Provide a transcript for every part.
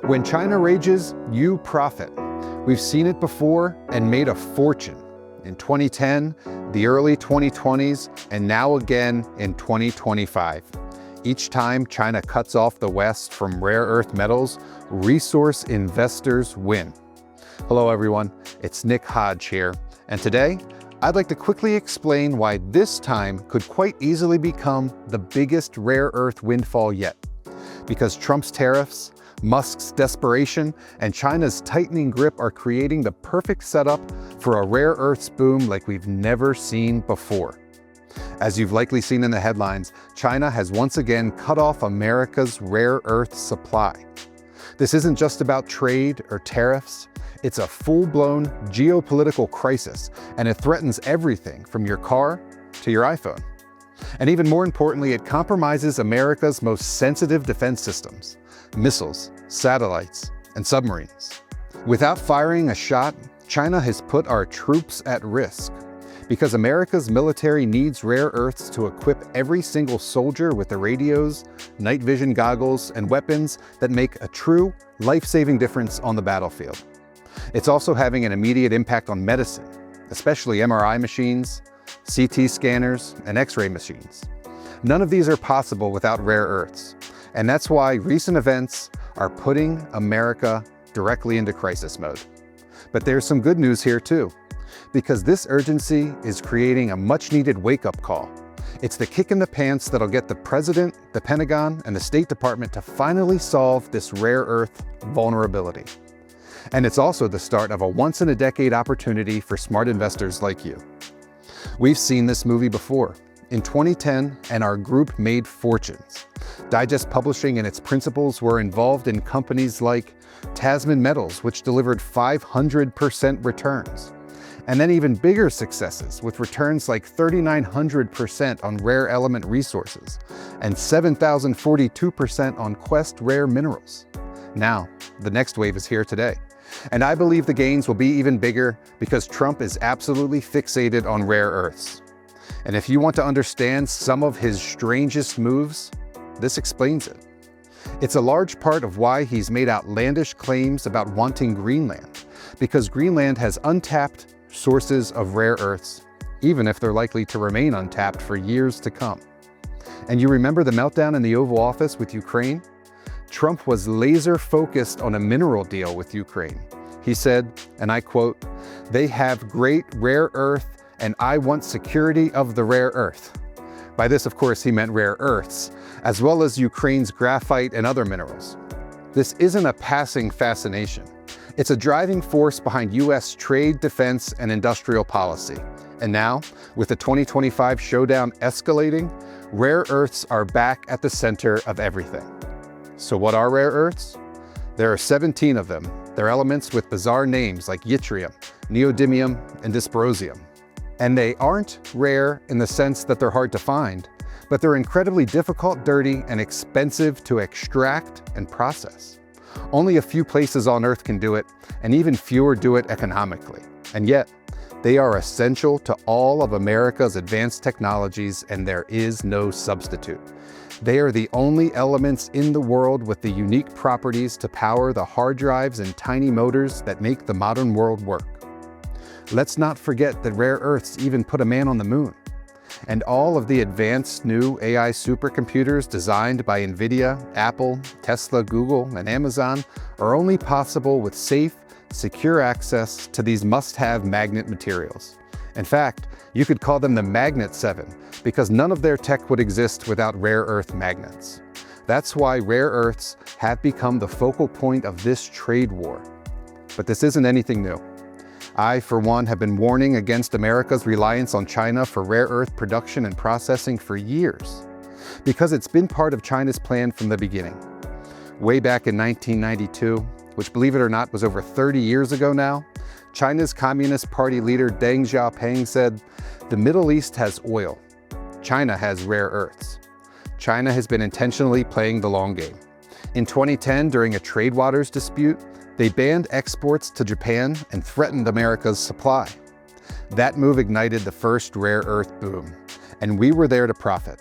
When China rages, you profit. We've seen it before and made a fortune. In 2010, the early 2020s, and now again in 2025. Each time China cuts off the West from rare earth metals, resource investors win. Hello everyone, it's Nick Hodge here, and today I'd like to quickly explain why this time could quite easily become the biggest rare earth windfall yet. Because Trump's tariffs, Musk's desperation, and China's tightening grip are creating the perfect setup for a rare earths boom like we've never seen before. As you've likely seen in the headlines, China has once again cut off America's rare earth supply. This isn't just about trade or tariffs, it's a full-blown geopolitical crisis, and it threatens everything from your car to your iPhone. And even more importantly, it compromises America's most sensitive defense systems: missiles, satellites, and submarines. Without firing a shot, China has put our troops at risk. Because America's military needs rare earths to equip every single soldier with the radios, night vision goggles, and weapons that make a true, life-saving difference on the battlefield. It's also having an immediate impact on medicine, especially MRI machines, CT scanners, and X-ray machines. None of these are possible without rare earths, and that's why recent events are putting America directly into crisis mode. But there's some good news here too, because this urgency is creating a much-needed wake-up call. It's the kick in the pants that'll get the President, the Pentagon, and the State Department to finally solve this rare earth vulnerability. And it's also the start of a once-in-a-decade opportunity for smart investors like you. We've seen this movie before. In 2010, and our group made fortunes. Digest Publishing and its principals were involved in companies like Tasman Metals, which delivered 500% returns. And then even bigger successes with returns like 3,900% on rare element resources and 7,042% on Quest rare minerals. Now, the next wave is here today. And I believe the gains will be even bigger because Trump is absolutely fixated on rare earths. And if you want to understand some of his strangest moves, this explains it. It's a large part of why he's made outlandish claims about wanting Greenland, because Greenland has untapped sources of rare earths, even if they're likely to remain untapped for years to come. And you remember the meltdown in the Oval Office with Ukraine? Trump was laser focused on a mineral deal with Ukraine. He said, and I quote, "They have great rare earth and I want security of the rare earth." By this, of course, he meant rare earths, as well as Ukraine's graphite and other minerals. This isn't a passing fascination. It's a driving force behind US trade, defense, and industrial policy. And now, with the 2025 showdown escalating, rare earths are back at the center of everything. So what are rare earths? There are 17 of them. They're elements with bizarre names like yttrium, neodymium, and dysprosium. And they aren't rare in the sense that they're hard to find, but they're incredibly difficult, dirty, and expensive to extract and process. Only a few places on Earth can do it, and even fewer do it economically. And yet, they are essential to all of America's advanced technologies, and there is no substitute. They are the only elements in the world with the unique properties to power the hard drives and tiny motors that make the modern world work. Let's not forget that rare earths even put a man on the moon. And all of the advanced new AI supercomputers designed by NVIDIA, Apple, Tesla, Google, and Amazon are only possible with safe, secure access to these must-have magnet materials. In fact, you could call them the Magnet 7, because none of their tech would exist without rare earth magnets. That's why rare earths have become the focal point of this trade war. But this isn't anything new. I, for one, have been warning against America's reliance on China for rare earth production and processing for years, because it's been part of China's plan from the beginning. Way back in 1992, which, believe it or not, was over 30 years ago now, China's Communist Party leader Deng Xiaoping said, "The Middle East has oil. China has rare earths." China has been intentionally playing the long game. In 2010, during a trade waters dispute, they banned exports to Japan and threatened America's supply. That move ignited the first rare earth boom, and we were there to profit.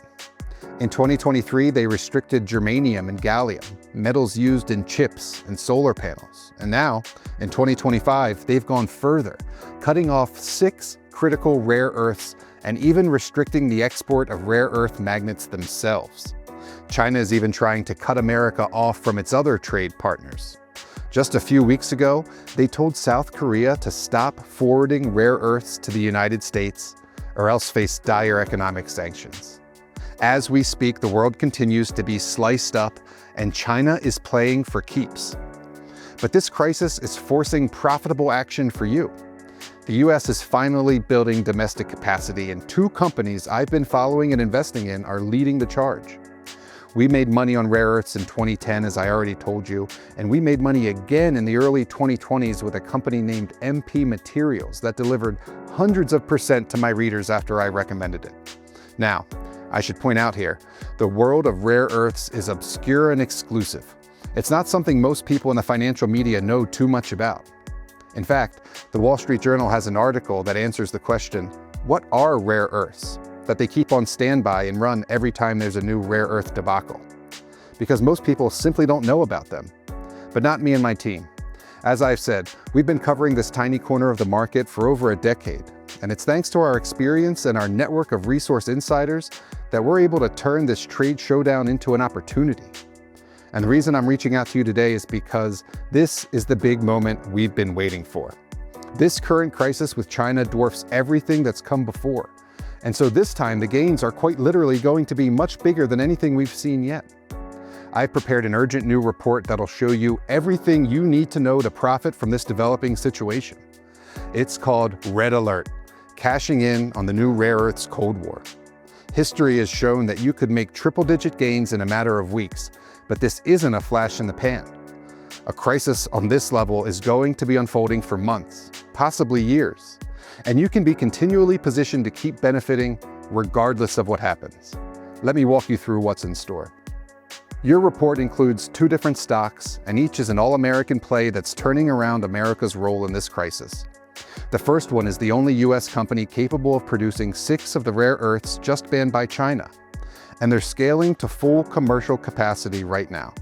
In 2023, they restricted germanium and gallium, metals used in chips and solar panels. And now, in 2025, they've gone further, cutting off 6 critical rare earths and even restricting the export of rare earth magnets themselves. China is even trying to cut America off from its other trade partners. Just a few weeks ago, they told South Korea to stop forwarding rare earths to the United States or else face dire economic sanctions. As we speak, the world continues to be sliced up and China is playing for keeps. But this crisis is forcing profitable action for you. The US is finally building domestic capacity and 2 companies I've been following and investing in are leading the charge. We made money on rare earths in 2010, as I already told you, and we made money again in the early 2020s with a company named MP Materials that delivered hundreds of % to my readers after I recommended it. Now, I should point out here, the world of rare earths is obscure and exclusive. It's not something most people in the financial media know too much about. In fact, the Wall Street Journal has an article that answers the question, what are rare earths? That they keep on standby and run every time there's a new rare earth debacle. Because most people simply don't know about them. But not me and my team. As I've said, we've been covering this tiny corner of the market for over a decade. And it's thanks to our experience and our network of resource insiders that we're able to turn this trade showdown into an opportunity. And the reason I'm reaching out to you today is because this is the big moment we've been waiting for. This current crisis with China dwarfs everything that's come before. And so this time, the gains are quite literally going to be much bigger than anything we've seen yet. I've prepared an urgent new report that'll show you everything you need to know to profit from this developing situation. It's called Red Alert, cashing in on the new rare earths Cold War. History has shown that you could make triple-digit gains in a matter of weeks, but this isn't a flash in the pan. A crisis on this level is going to be unfolding for months, possibly years. And you can be continually positioned to keep benefiting regardless of what happens. Let me walk you through what's in store. Your report includes 2 different stocks, and each is an all-American play that's turning around America's role in this crisis. The first one is the only US company capable of producing 6 of the rare earths just banned by China, and they're scaling to full commercial capacity right now.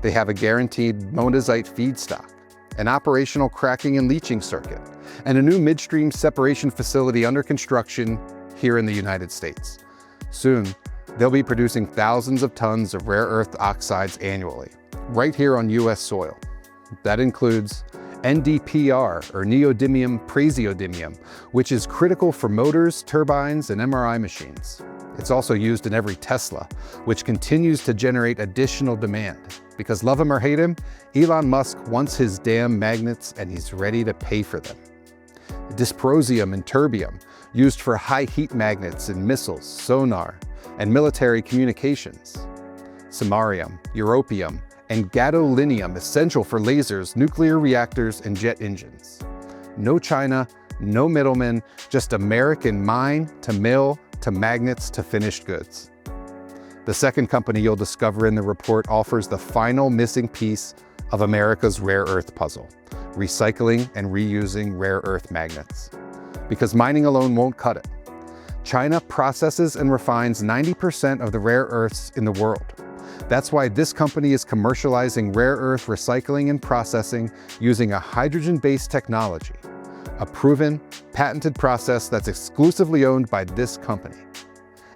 They have a guaranteed monazite feedstock, an operational cracking and leaching circuit, and a new midstream separation facility under construction here in the United States. Soon, they'll be producing thousands of tons of rare earth oxides annually, right here on US soil. That includes NdPr, or neodymium praseodymium, which is critical for motors, turbines, and MRI machines. It's also used in every Tesla, which continues to generate additional demand. Because love him or hate him, Elon Musk wants his damn magnets and he's ready to pay for them. Dysprosium and terbium, used for high heat magnets in missiles, sonar, and military communications. Samarium, europium, and gadolinium, essential for lasers, nuclear reactors, and jet engines. No China, no middlemen, just American mine to mill to magnets to finished goods. The second company you'll discover in the report offers the final missing piece of America's rare earth puzzle: recycling and reusing rare earth magnets. Because mining alone won't cut it. China processes and refines 90% of the rare earths in the world. That's why this company is commercializing rare earth recycling and processing using a hydrogen-based technology, a proven, patented process that's exclusively owned by this company.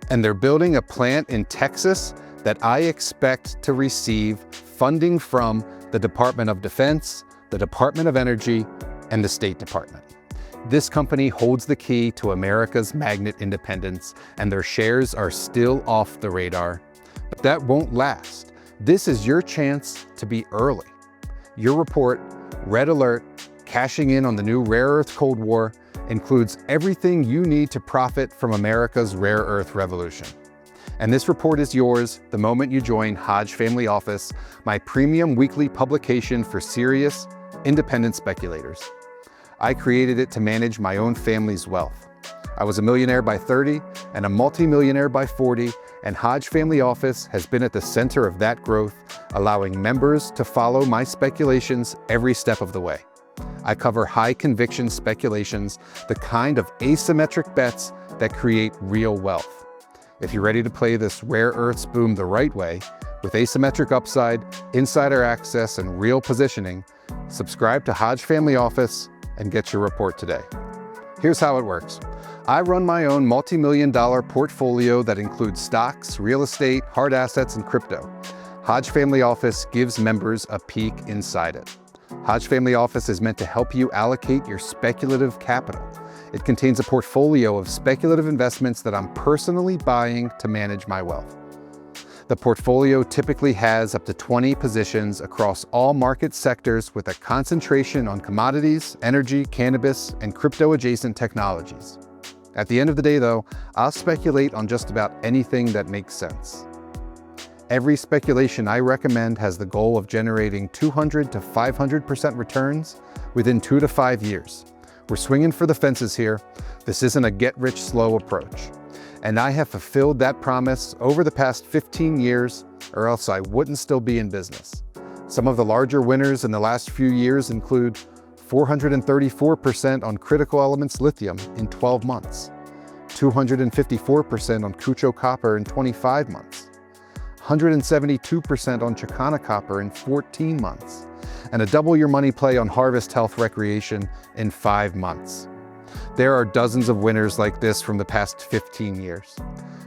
And they're building a plant in Texas that I expect to receive funding from the Department of Defense, the Department of Energy, and the State Department. This company holds the key to America's magnet independence, and their shares are still off the radar. But that won't last. This is your chance to be early. Your report, Red Alert, cashing in on the new rare earth Cold War, includes everything you need to profit from America's rare earth revolution. And this report is yours the moment you join Hodge Family Office, my premium weekly publication for serious, independent speculators. I created it to manage my own family's wealth. I was a millionaire by 30 and a multimillionaire by 40, and Hodge Family Office has been at the center of that growth, allowing members to follow my speculations every step of the way. I cover high conviction speculations, the kind of asymmetric bets that create real wealth. If you're ready to play this rare earths boom the right way, with asymmetric upside, insider access, and real positioning, subscribe to Hodge Family Office and get your report today. Here's how it works. I run my own multi-million-dollar portfolio that includes stocks, real estate, hard assets, and crypto. Hodge Family Office gives members a peek inside it. Hodge Family Office is meant to help you allocate your speculative capital. It contains a portfolio of speculative investments that I'm personally buying to manage my wealth. The portfolio typically has up to 20 positions across all market sectors with a concentration on commodities, energy, cannabis, and crypto-adjacent technologies. At the end of the day, though, I'll speculate on just about anything that makes sense. Every speculation I recommend has the goal of generating 200 to 500% returns within 2 to 5 years. We're swinging for the fences here. This isn't a get-rich-slow approach. And I have fulfilled that promise over the past 15 years, or else I wouldn't still be in business. Some of the larger winners in the last few years include 434% on critical elements lithium in 12 months, 254% on Cucho copper in 25 months, 172% on Chicana copper in 14 months, and a double your money play on Harvest Health Recreation in 5 months. There are dozens of winners like this from the past 15 years.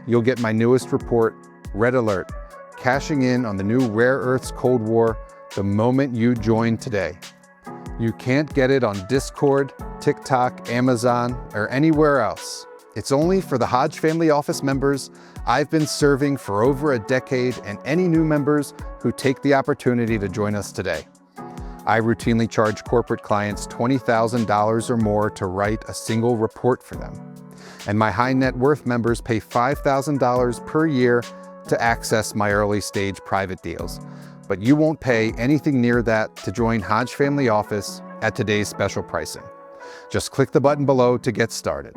You'll get my newest report, Red Alert, cashing in on the new Rare Earths Cold War the moment you join today. You can't get it on Discord, TikTok, Amazon, or anywhere else. It's only for the Hodge Family Office members I've been serving for over a decade and any new members who take the opportunity to join us today. I routinely charge corporate clients $20,000 or more to write a single report for them. And my high net worth members pay $5,000 per year to access my early stage private deals. But you won't pay anything near that to join Hodge Family Office at today's special pricing. Just click the button below to get started.